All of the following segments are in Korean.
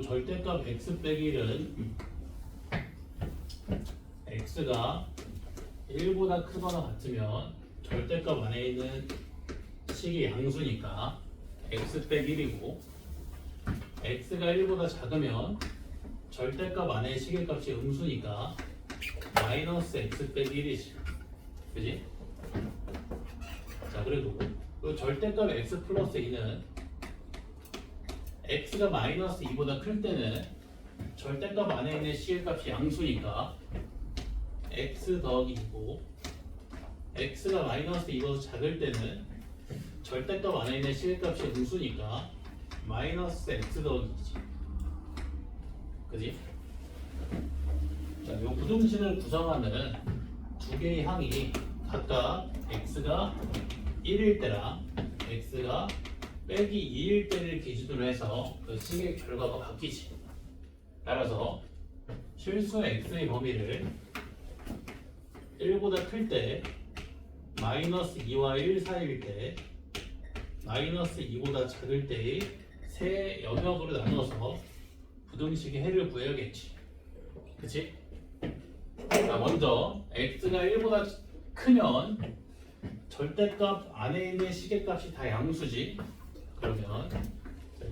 절대값 x 빼기 1은 x가 1보다 크거나 같으면 절대값 안에 있는 식이 양수니까 x 빼기 1이고, x가 1보다 작으면 절대값 안에 식의 값이 음수니까 마이너스 x 빼기 1이지. 그지? 자, 그리고 그 절대값 x 플러스 2는 x가 마이너스 2보다 클 때는 절대값 안에 있는 식의 값이 양수니까 x 더하기 2고, x가 마이너스 2보다 작을 때는 절대값 안에 있는 식의 값이 음수니까 마이너스 x 더하기 2지. 그지? 자, 이 부등식을 구성하는 두 개의 항이 각각 x가 1일 때랑 x가 빼기 2일 때를 기준으로 해서 그 식의 결과가 바뀌지. 따라서 실수의 x의 범위를 1보다 클 때, 마이너스 2와 1 사이일 때, 마이너스 2보다 작을 때의 세 영역으로 나눠서 부등식의 해를 구해야겠지. 그치? 자, 먼저 x가 1보다 크면 절대값 안에 있는 식의 값이 다 양수지. 그러면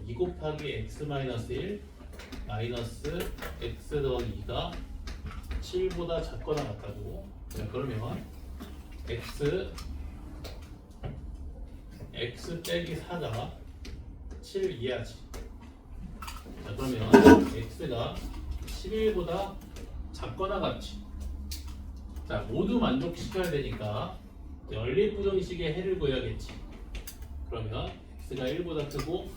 2 곱하기 x 마이너스 1 마이너스 x 더하기 2가 7보다 작거나 같다고. 자, 그러면 x 빼기 4가 7 이하지. 자, 그러면 x가 11보다 작거나 같지. 자, 모두 만족시켜야 되니까 연립부등식의 해를 구해야겠지. 그러면 x가 1보다 크고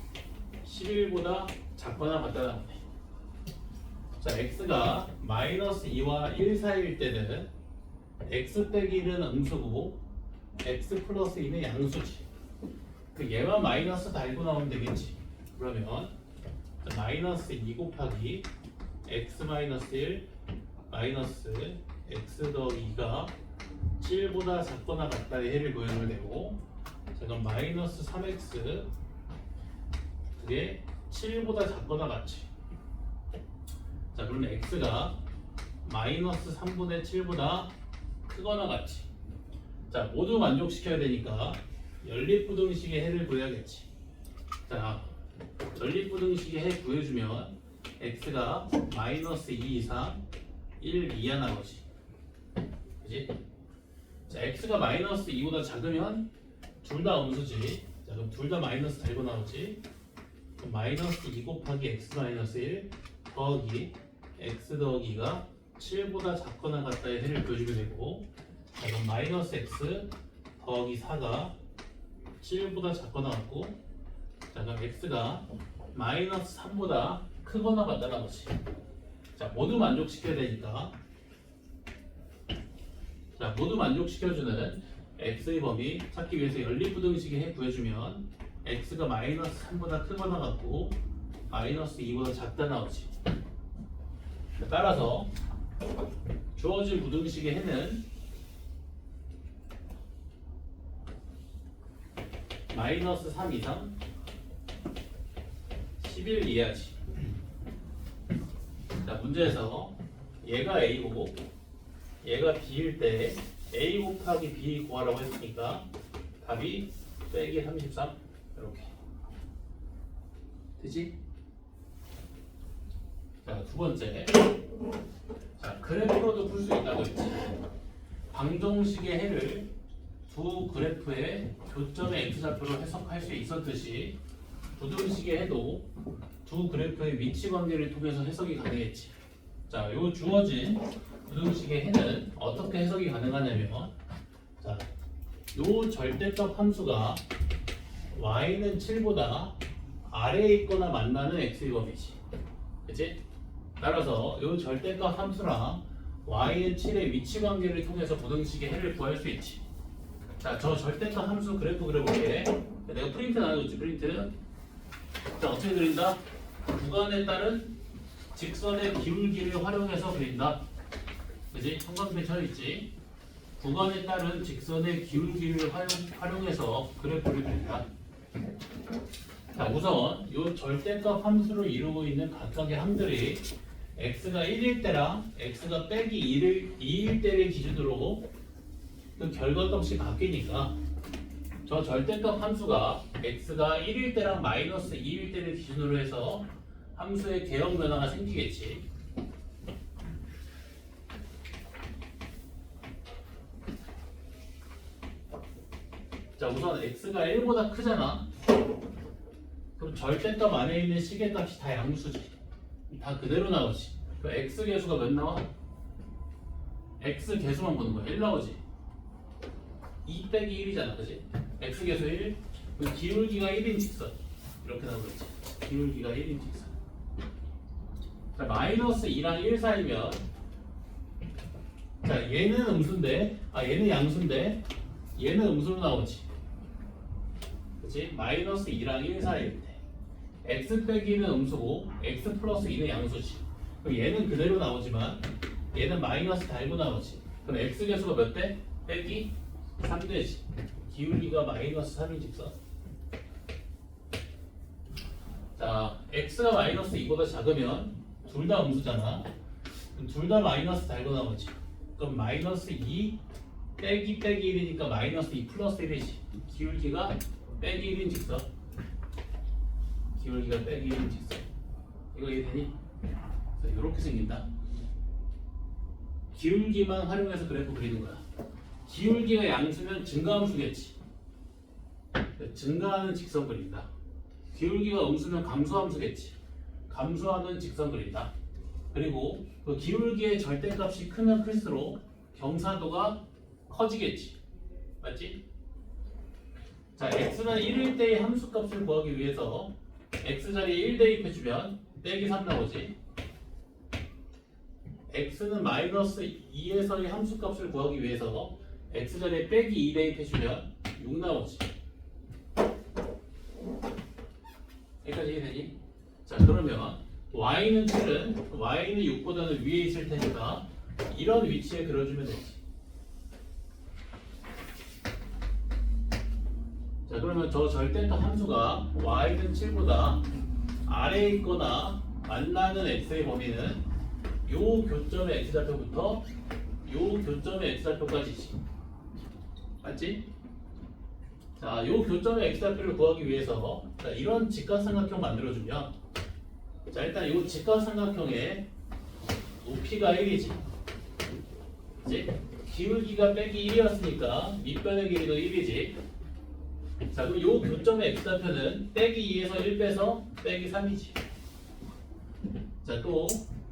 11보다 작거나 같다는 거네. 자, x가 마이너스 2와 1 사이일 때는 x 빼기 1은 음수고 x 플러스 2는 양수지. 그 얘만 마이너스 달고 나오면 되겠지. 그러면 마이너스 2 곱하기 x 마이너스 1 마이너스 x 더하기 2가 7보다 작거나 같다의 해를 구해주면 되고, 자, 그럼 마이너스 3x 그게 7보다 작거나 같지. 자, 그러면 x가 마이너스 3분의 7보다 크거나 같지. 자, 모두 만족시켜야 되니까 연립부등식의 해를 구해야겠지. 자, 연립부등식의 해 구해주면 x가 마이너스 2 이상 1 이하 나오지. 그지? 자, x가 마이너스 2보다 작으면 둘 다 음수지. 자, 그럼 둘 다 마이너스 달고 나오지. 그럼 마이너스 2 곱하기 x 마이너스 1 더하기 x 더하기가 7보다 작거나 같다의 해를 구해주게 되고, 자, 그럼 마이너스 x 더하기 4가 7보다 작거나 같고, 자, 그럼 x가 마이너스 3보다 크거나 같다는 거지. 자, 모두 만족시켜야 되니까, 자, 모두 만족시켜주는 x의 범위 찾기 위해서 연립부등식의 해 구해주면 x가 마이너스 3보다 크거나 같고 마이너스 2보다 작다 나오지. 자, 따라서 주어진 부등식의 해는 마이너스 3 이상 11 이하지. 자, 문제에서 얘가 a고 얘가 b일 때 a 곱하기 b 구하라고 했으니까 답이 빼기 33 이렇게 되지? 자, 두 번째. 자, 그래프로도 풀 수 있다고 했지. 방정식의 해를 두 그래프의 교점의 x좌표로 해석할 수 있었듯이 부등식의 해도 두 그래프의 위치 관계를 통해서 해석이 가능했지. 자, 요 주어진 부등식의 해는 어떻게 해석이 가능하냐면, 자, 요 절대값 함수가 y는 7보다 아래에 있거나 만나는 x의 범위지. 그치? 따라서 요 절대값 함수랑 y는 7의 위치 관계를 통해서 부등식의 해를 구할 수 있지. 자, 저 절대값 함수 그래프 그려볼게. 내가 프린트 나눠줬지, 프린트. 자, 어떻게 그린다? 구간에 따른 직선의 기울기를 활용해서 그린다. 그지? 형광펜 쳐있지? 구간에 따른 직선의 기울기를 활용해서 그래프를 그린다. 자, 우선 이 절대값 함수를 이루고 있는 각각의 함들이 x가 1일 때랑 x가 빼기 2일 때를 기준으로 그 결과값이 바뀌니까 저 절대값 함수가 x가 1일 때랑 마이너스 2일 때를 기준으로 해서 함수의 개형 변화가 생기겠지. 자, 우선 x가 1보다 크잖아. 그럼 절대값 안에 있는 시계값이 다 양수지. 다 그대로 나오지. 그럼 x 계수가 몇 나와? x 계수만 보는 거야. 1 나오지. 2 빼기 1이잖아, 그지? x 계수 1. 그럼 기울기가 1인 직선. 이렇게 나오겠지. 기울기가 1인 직선. 자, 마이너스 2랑 1 사이면 자, 얘는 음수인데, 얘는 양수인데 얘는 음수로 나오지. 그치? 마이너스 2랑 1 사이일 때 x 빼기는 음수고 x 플러스 2는 양수지. 그럼 얘는 그대로 나오지만 얘는 마이너스 달고 나오지. 그럼 x 계수가 몇 대? 빼기 3 되지. 기울기가 마이너스 3인 직선. 자, x가 마이너스 2보다 작으면 둘 다 음수잖아. 둘 다 마이너스 달고 나오지. 그럼 마이너스 2 빼기 1이니까 마이너스 2 플러스 1이지. 기울기가 빼기 1인 직선. 기울기가 빼기 1인 직선. 이거 이해되니? 이렇게 생긴다. 기울기만 활용해서 그래프 그리는 거야. 기울기가 양수면 증가함수겠지. 증가하는 직선 그린다. 기울기가 음수면 감소함수겠지. 감소하는 직선 그린다. 그리고 그 기울기의 절대값이 크면 클수록 경사도가 커지겠지. 맞지? 자, x는 1일 때의 함수값을 구하기 위해서 x 자리에 1 대입해주면 빼기 3 나오지. x는 마이너스 2에서의 함수값을 구하기 위해서 x 자리에 빼기 2 대입해주면 6 나오지. 여기까지 이해되니? 자, 그러면 y는 7은 y는 6보다는 위에 있을 테니까 이런 위치에 그려주면 되지. 자, 그러면 저 절대값 함수가 y는 7보다 아래에 있거나 만나는 x의 범위는 요 교점의 x좌표부터 요 교점의 x좌표까지지. 맞지? 자, 요 교점의 x좌표를 구하기 위해서 자, 이런 직각삼각형 만들어주면 자, 일단 요 직각삼각형의 높이가 1이지. 그치? 기울기가 빼기 1이었으니까 밑변의 길이도 1이지. 자, 그럼 요 교점의 x좌표는 빼기 2에서 1 빼서 빼기 3이지. 자, 또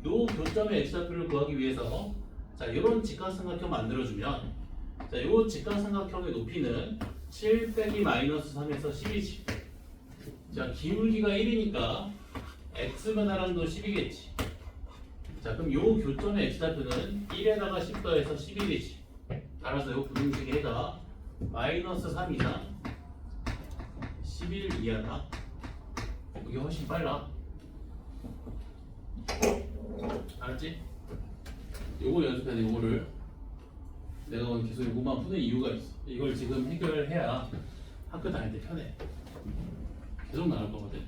요 교점의 x좌표를 구하기 위해서 자, 이런 직각삼각형 만들어주면 자, 요 직각삼각형의 높이는 7 빼기 마이너스 3에서 10이지. 자, 기울기가 1이니까 x 변화량도 10이겠지. 자, 그럼 요 교점의 x좌표는 1에다가 10 더해서 11이지. 따라서 요 부등식 해가 마이너스 3 이상 11 이하다. 이게 훨씬 빨라. 알았지? 요거 연습해야 돼. 요거를 내가 오늘 계속 요거만 푸는 이유가 있어. 이걸 지금 해결해야 학교 다닐 때 편해. 계속 나올 거거든.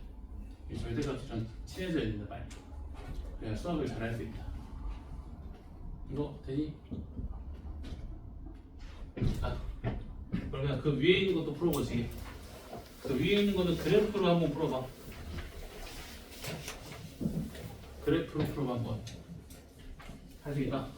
이 절대값이랑 친해져야 된다 빨리. 그래야 수학을 잘할 수 있다. 이거 되니? 그러면 그 위에 있는 것도 풀어보지. 그 위에 있는 거는 그래프로 한번 풀어봐. 그래프로 풀어봐 한번. 할 수 있나?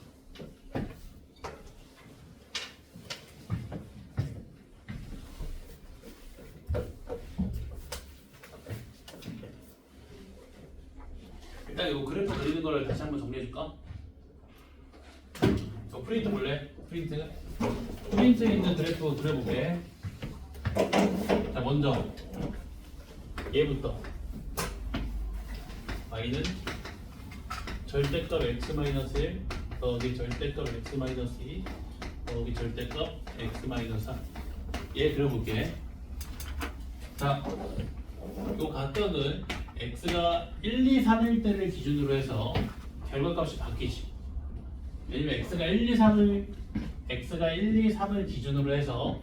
일단 이 그래프 그리는 거를 다시 한번 정리해줄까? 저 프린트 볼래? 프린트에 있는 그래프 그려볼게. 자, 먼저 얘부터 y는 절대값 x-1 더하기 절대값 x-2 더하기 절대값 x-3 얘 그려볼게. 자, 요 각각은 x가 1, 2, 3일 때를 기준으로 해서 결과값이 바뀌지. 왜냐면 x가 1, 2, 3을 기준으로 해서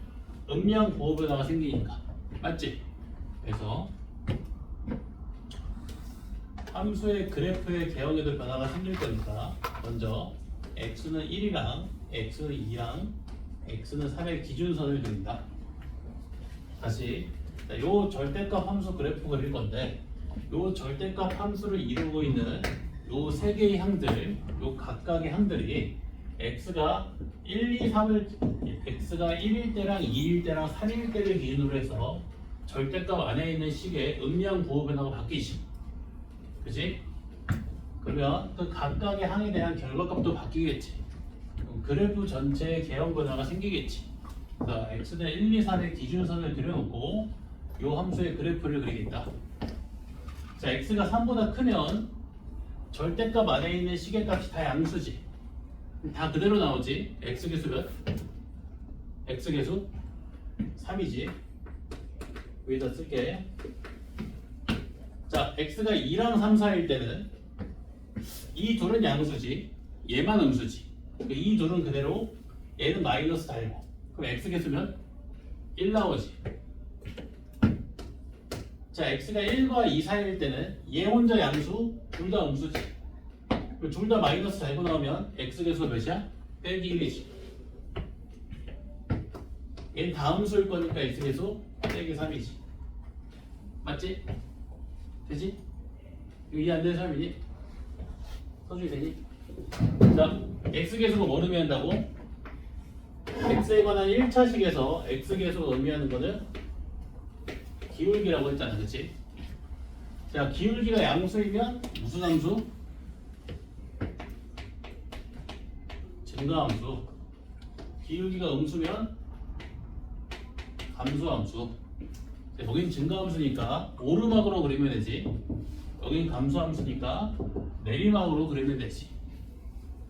음량 보호 변화가 생기니까. 맞지? 그래서 함수의 그래프의 개형에도 변화가 생길 거니까 먼저 x는 1이랑 x는 2랑 x는 3의 기준선을 그린다. 다시 요 절대값 함수 그래프 그릴 건데 요 절대값 함수를 이루고 있는 요 세 개의 항들, 요 각각의 항들이 x가 1, 2, 3을 x가 1일 때랑 2일 때랑 3일 때를 기준으로 해서 절대값 안에 있는 식의 음량 부호 변화가 바뀌지. 그지? 그러면 그 각각의 항에 대한 결과값도 바뀌겠지. 그래프 전체의 개형 변화가 생기겠지. 자, x는 1, 2, 3의 기준선을 그려놓고 이 함수의 그래프를 그리겠다. 자, x가 3보다 크면 절대값 안에 있는 식의 값이 다 양수지. 다 그대로 나오지. x계수 몇? x계수 3이지. 여기다 쓸게. 자, x가 2랑 3, 4일 때는 이 둘은 양수지. 얘만 음수지. 이 둘은 그대로 얘는 마이너스 달고. 그럼 x계수면 1 나오지. 자, x가 1과 2 사이일 때는 얘 혼자 양수, 둘 다 음수지. 둘 다 마이너스 달고 나오면 x계수가 몇이야? 빼기 1이지. 얘는 다음수일 거니까 x계수 빼기 3이지. 맞지? 되지? 이거 이해 안 되는 사람이니? 써주기 되니? 자, x계수가 뭘 의미한다고? x에 관한 1차식에서 x계수가 의미하는 거는 기울기라고 했잖아, 그치? 자, 기울기가 양수이면 무슨 함수? 증가함수. 기울기가 음수면 감소함수. 여긴 증가함수니까 오르막으로 그리면 되지. 여긴 감소함수니까 내리막으로 그리면 되지.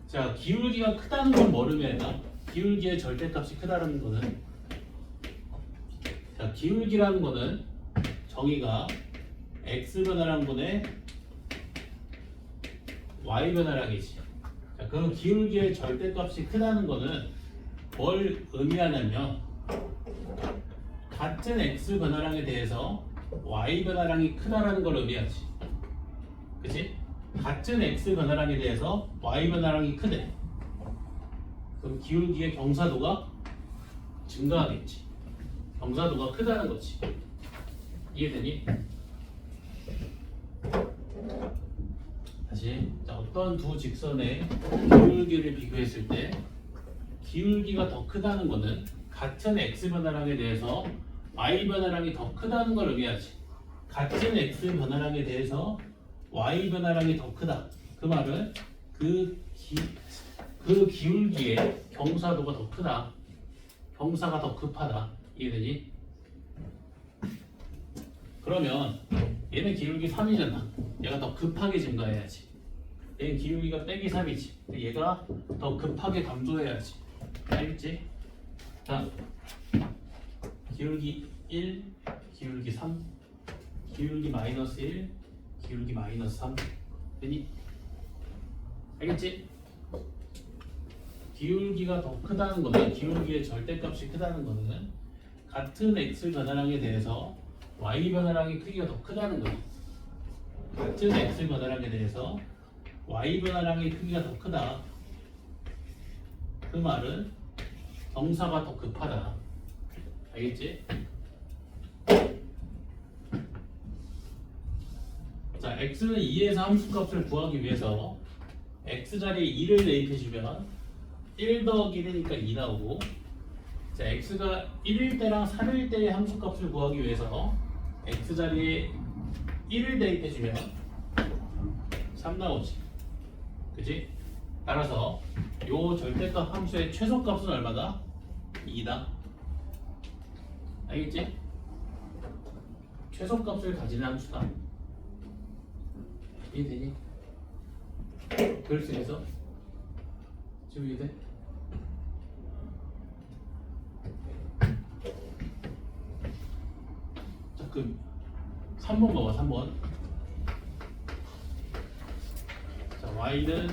자, 기울기가 크다는 건 뭘 의미한다? 기울기의 절대값이 크다는 거는, 자, 기울기라는 거는 정의가 x 변화량 분의 y 변화량이지. 자, 그 기울기의 절대값이 크다는 거는 뭘 의미하냐면 같은 x 변화량에 대해서 y 변화량이 크다라는 걸 의미하지. 그치? 같은 x 변화량에 대해서 y 변화량이 크대. 그럼 기울기의 경사도가 증가하겠지. 경사도가 크다는 거지. 이해되니? 다시, 자, 어떤 두 직선의 기울기를 비교했을 때 기울기가 더 크다는 거는 같은 x 변화량에 대해서 y 변화량이 더 크다는 걸 의미하지. 같은 x 변화량에 대해서 y 변화량이 더 크다. 그 말은 그 기울기의 경사도가 더 크다. 경사가 더 급하다. 이해되니? 그러면 얘는 기울기 3이잖아. 얘가 더 급하게 증가해야지. 얘는 기울기가 빼기 3이지. 얘가 더 급하게 감소해야지. 알겠지? 자, 기울기 1, 기울기 3, 기울기 마이너스 1, 기울기 마이너스 3. 되니? 알겠지? 기울기가 더 크다는 거는, 기울기의 절대값이 크다는 거는 같은 x 변화량에 대해서 y 변화량의 크기가 더 크다는 거야. 같은 x 변화량에 대해서 y 변화량의 크기가 더 크다. 그 말은 경사가 더 급하다. 알겠지? 자, x는 2에서 함수값을 구하기 위해서 x 자리에 2를 대입해주면 1 더하기 1이니까 2 나오고, 자, x가 1일 때랑 3일 때의 함수값을 구하기 위해서 x 자리에 1을 대입해주면 3 나오지. 그치? 따라서 요 절대값 함수의 최소값은 얼마다? 2다. 알겠지? 최소값을 가지는 함수다. 이해되니? 그럴 수 있어? 지금 이해돼? 자, 그럼 3번 봐봐. 3번. 자, y는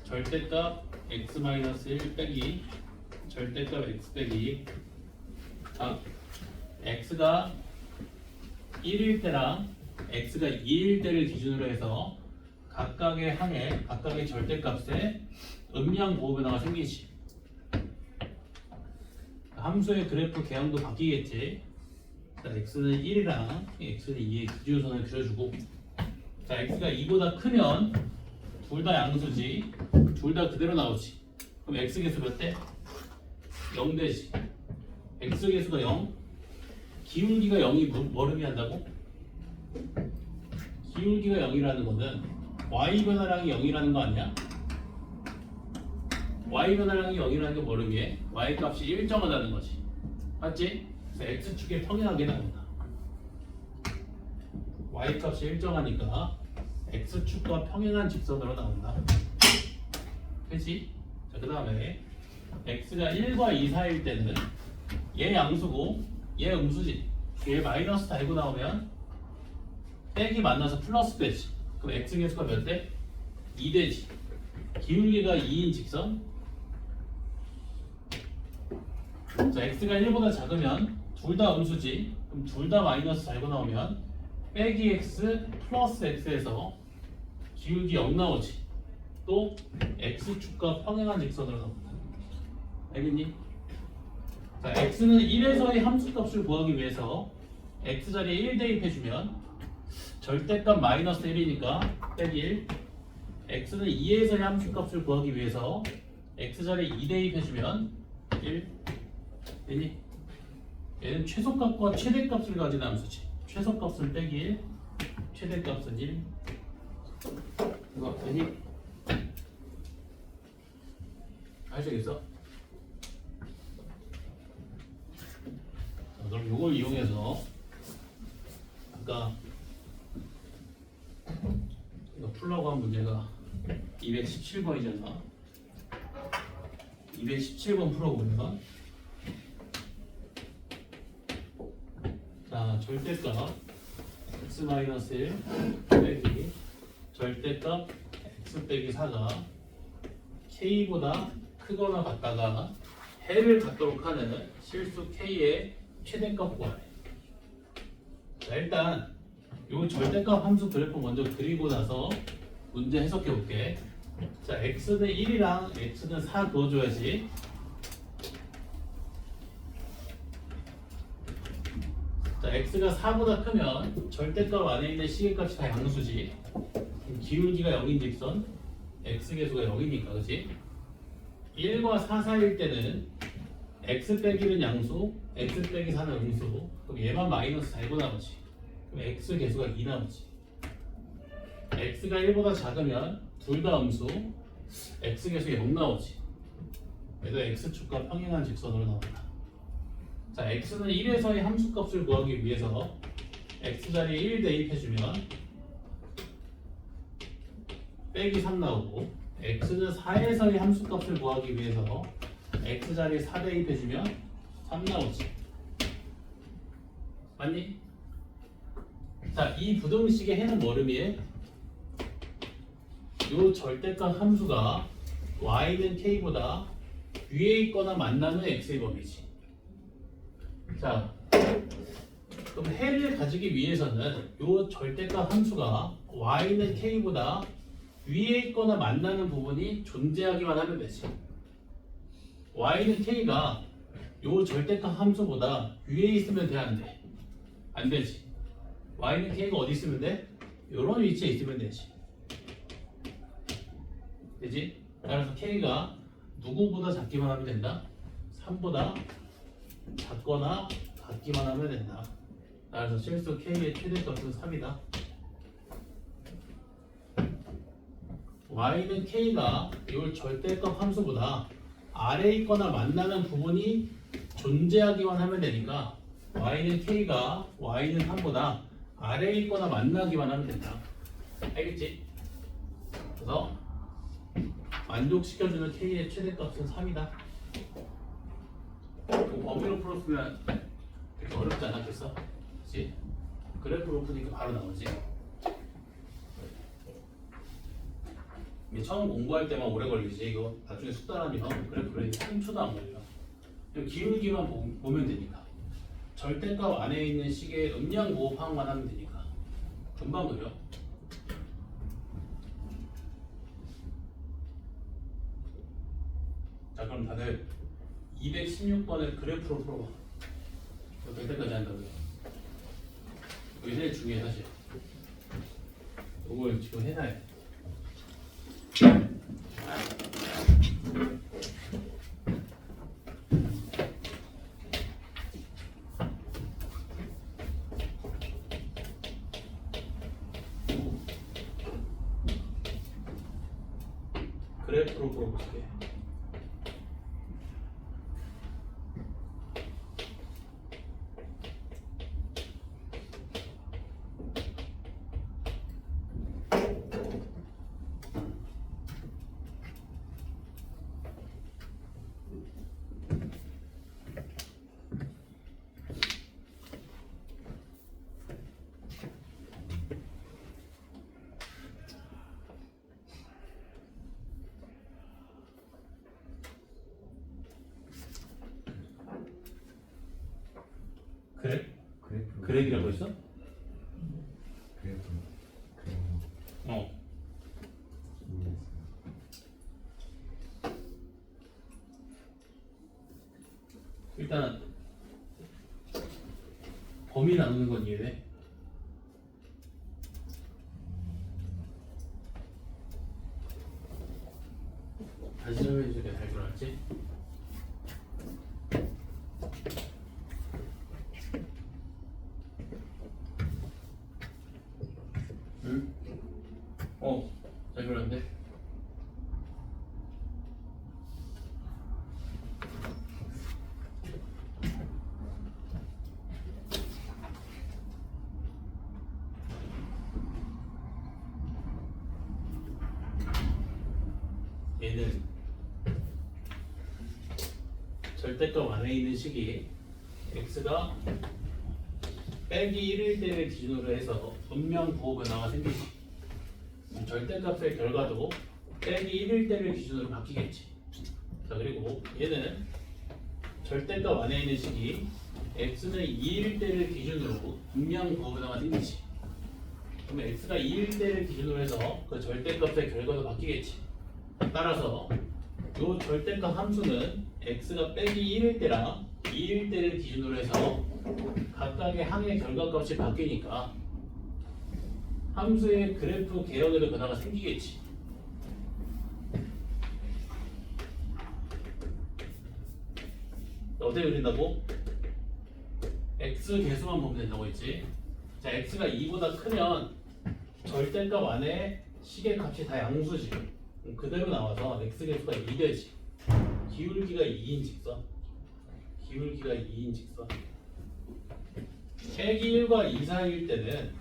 절대값 x-1 빼기 절대값 x 빼기. 자, x가 1일 때랑 x가 2일 때를 기준으로 해서 각각의 항에 각각의 절대값에 음량 보호 변화가 생기지. 함수의 그래프 개형도 바뀌겠지. 자, x는 1이랑 x는 2의 기준선을 그려주고, 자, x가 2보다 크면 둘 다 양수지, 둘 다 그대로 나오지. 그럼 x 계수 몇 대? 0 되지. x 계수가 0, 기울기가 0이 뭘 의미한다고? 기울기가 0이라는 거는 y 변화량이 0이라는 거 아니야? y 변화량이 0이라는 게 뭘 의미해? y 값이 일정하다는 거지. 맞지? 그래서 x축에 평행하게 나온다. y 값이 일정하니까 x축과 평행한 직선으로 나온다. 그치? 자, 그 다음에 x가 1과 2 사이일 때는 얘 양수고 얘 음수지. 얘 마이너스 달고 나오면 빼기 만나서 플러스 되지. 그럼 x 계수가 몇 대? 2 되지. 기울기가 2인 직선. 자, x가 1보다 작으면 둘 다 음수지. 그럼 둘 다 마이너스 달고 나오면 빼기 x 플러스 x에서 기울기 0 나오지. 또 x축과 평행한 직선으로 나온다. 알겠니? 자, x는 1에서의 함수값을 구하기 위해서 x자리에 1 대입해주면 절대값 마이너스 1이니까 빼기 1. x는 2에서의 함수값을 구하기 위해서 x자리에 2 대입해주면 1. 되니? 얘는 최소값과 최대값을 가진 함수지. 최소값은 빼기 1, 최대값은 1. 이거 되니? 할 수 있어? 자, 그럼 이걸 이용해서 아까 이거 풀라고 한 문제가 217번이잖아. 217번 풀어보면, 자, 절대값 x-1 빼기 절대값 x 빼기 4가 k보다 크거나 같다가 해를 갖도록 하는 실수 k의 최대값 구하래. 자, 일단 이 절대값 함수 그래프 먼저 그리고 나서 문제 해석해 볼게. 자, x는 1이랑 x는 4 그어줘야지. 자, x가 4보다 크면 절대값 안에 있는 시계값이 다 양수지. 기울기가 0인 직선 x 계수가 0이니까, 그치? 1과 4 사이일 때는 x 빼기는 양수, x 빼기 4는 음수. 그럼 얘만 마이너스 달고 나오지. 그럼 x 계수가 2 나오지. x가 1보다 작으면 둘 다 음수, x 계수 0 나오지. 얘도 x축과 평행한 직선으로 나온다. 자, x는 1에서의 함수값을 구하기 위해서 x자리에 1 대입해주면 빼기 3 나오고, x는 4에서의 함수값을 구하기 위해서 x자리에 4 대입해주면 3 나오지. 맞니? 자, 이 부등식의 해는 뭘 의미해? 요 절대값 함수가 y는 k보다 위에 있거나 만나는 x의 범위지. 자, 그럼 해를 가지기 위해서는 요 절대값 함수가 y는 k보다 위에 있거나 만나는 부분이 존재하기만 하면 되지. y는 k가 요 절대값 함수보다 위에 있으면 돼, 안 돼? 안 되지. y는 k가 어디 있으면 돼? 요런 위치에 있으면 되지. 되지? 따라서 k가 누구보다 작기만 하면 된다? 3보다 작거나 같기만 하면 된다. 따라서 실수 k의 최대값은 3이다. y는 k가 이 절대값 함수보다 아래에 있거나 만나는 부분이 존재하기만 하면 되니까 y는 k가 y는 3보다 아래에 있거나 만나기만 하면 된다. 알겠지? 그래서 만족시켜주는 k의 최대값은 3이다. 범위로 풀었으면 되게 어렵지 않았겠어? 그치? 그래프로 푸니까 바로 나오지. 이게 처음 공부할 때만 오래 걸리지. 이거 나중에 숙달하면 그래프를 3초도 안 걸려. 기울기만 보면 되니까. 절대값 안에 있는 식의 음량 보호 파악만 하면 되니까. 금방 그려. 자, 그럼 다들 216번을 그래프로 풀어봐. 될 때까지 한다고요. 이게 제일 중요해 사실. 이걸 지금 해놔야 돼. 그래프로 풀어볼게. 그래? 그래프. 그렉이라고 했어? 그래프. 어. 일단 범위 나누는 건 이해돼? 다시 좀 해주니까 잘 들어왔지? 응? 잘 들어왔네. 얘는 절대값 안에 있는 식이 x가 빼기 1일 때를 기준으로 해서 분명 부호 변화가 생기지. 절대값의 결과도 빼기 1일 때를 기준으로 바뀌겠지. 자, 그리고 얘는 절대값 안에 있는 식이 x는 2일 때를 기준으로 분명 부호 변화가 생기지. 그러면 x가 2일 때를 기준으로 해서 그 절대값의 결과도 바뀌겠지. 따라서 이 절대값 함수는 x가 빼기 1일 때랑 2일 때를 기준으로 해서 각각의 항의 결과값이 바뀌니까 함수의 그래프 개혁에도 변화가 생기겠지. 어떻게 그린다고? x 개수만 보면 된다고 했지. 자, x가 2보다 크면 절대값 안에 식의 값이 다 양수지. 그대로 나와서 x 개수가 2 되지. 기울기가 2인 직선. 기울기가 2인 직선. 빼기 1과 2 사이일 때는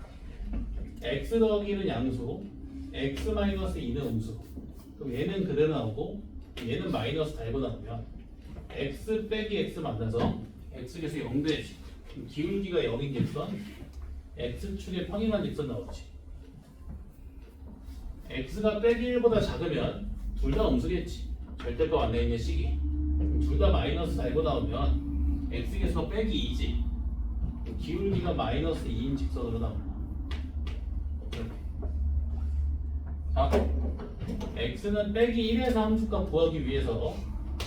x 더하기 1은 양수, x 마이너스 2는 음수. 그럼 얘는 그대로 나오고 얘는 마이너스 달고 나오면 x 빼기 x 만나서 x 개수 0 되지. 기울기가 0인 직선, x축의 평행한 직선 나오지. x가 빼기 1보다 작으면 둘 다 음수겠지. 절대값 안에 있는 식이. 둘 다 마이너스 달고 나오면 x 개수가 빼기 2지. 기울기가 마이너스 2인 직선으로 나옵니다. 자, x는 빼기 1에서 함수값 구하기 위해서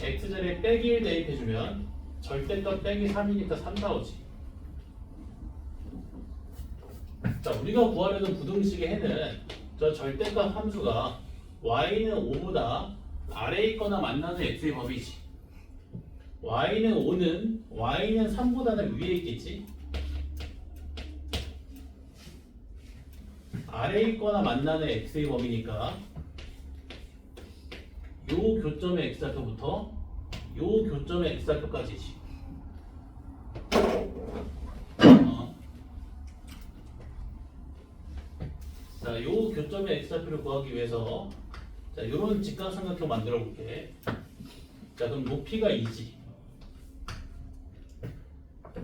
x자리에 빼기 1 대입해주면 절대값 빼기 3이니까 3 나오지. 자, 우리가 구하려는 부등식의 해는 저 절대값 함수가 y는 5보다 아래에 있거나 만나는 x의 범위지. y는 5는 y는 3보다는 위에 있겠지. 아래에 있거나 만나는 x의 범위니까 요 교점의 x좌표부터 요 교점의 x좌표까지지. 자, 요 교점의 x좌표를 구하기 위해서 자, 요런 직각삼각형 만들어 볼게. 자, 그럼 높이가 2지.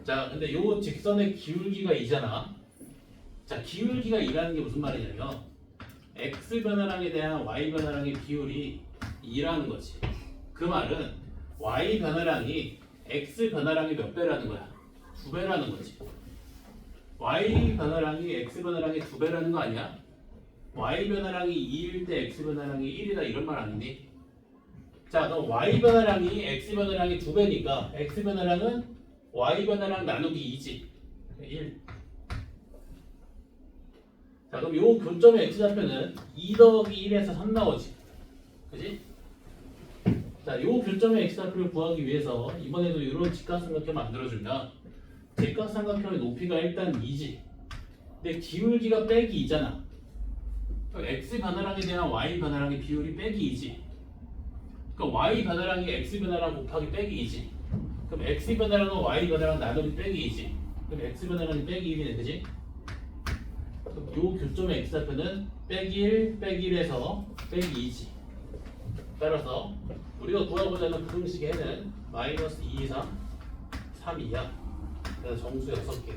자, 근데 요 직선의 기울기가 2잖아. 자, 기울기가 2라는 게 무슨 말이냐면 x 변화량에 대한 y 변화량의 비율이 2라는 거지. 그 말은 y 변화량이 x 변화량의 몇 배라는 거야? 2배라는 거지. y 변화량이 x 변화량의 2배라는 거 아니야? y 변화량이 2일 때 x 변화량이 1이다 이런 말 아니니? 자, 그럼 y 변화량이 x 변화량이 2배니까 x 변화량은 y 변화량 나누기 2지. 1. 자, 그럼 요 교점의 x좌표는 2 더하기 1에서 3 나오지. 그지? 자, 요 교점의 x좌표를 구하기 위해서 이번에도 이런 직각삼각형 만들어주면 직각삼각형의 높이가 일단 2지. 근데 기울기가 빼기 2잖아. 그럼 x 변화량에 대한 y 변화량의 비율이 빼기 2지. 그러니까 y 변화량이 x 변화량 곱하기 빼기 2지. 그럼 x 변화량은 y 변화량 나누기 빼기 2지. 그럼 x 변화량이 빼기 1이네, 그지? 그럼 요 교점의 x좌표는 빼기 1, 빼기 1에서 빼기 2지. 따라서 우리가 구하고자 하는 그 공식의 해는 마이너스 2, 2, 3, 3, 2야. 그래서 정수 6개.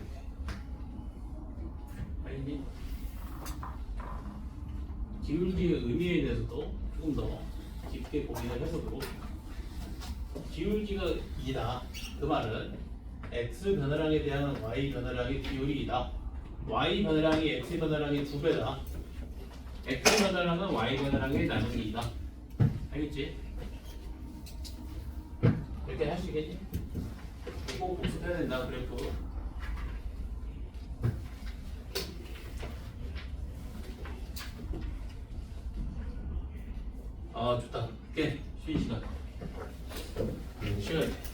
알겠니? 기울기의 의미에 대해서도 조금 더 깊게 고민을 해보도록. 기울기가 2다. 그 말은 x 변화량에 대한 y 변화량의 비율이 2다. y 변화량이 x 변화량의 2배다. x 변화량은 y 변화량의 나누기 2다. 알겠지? 이렇게 할 수 있겠니? 꼭 복습해야 된다, 그래프. 아, 좋다. 오케이. 쉬는 시간. 쉬어야 돼.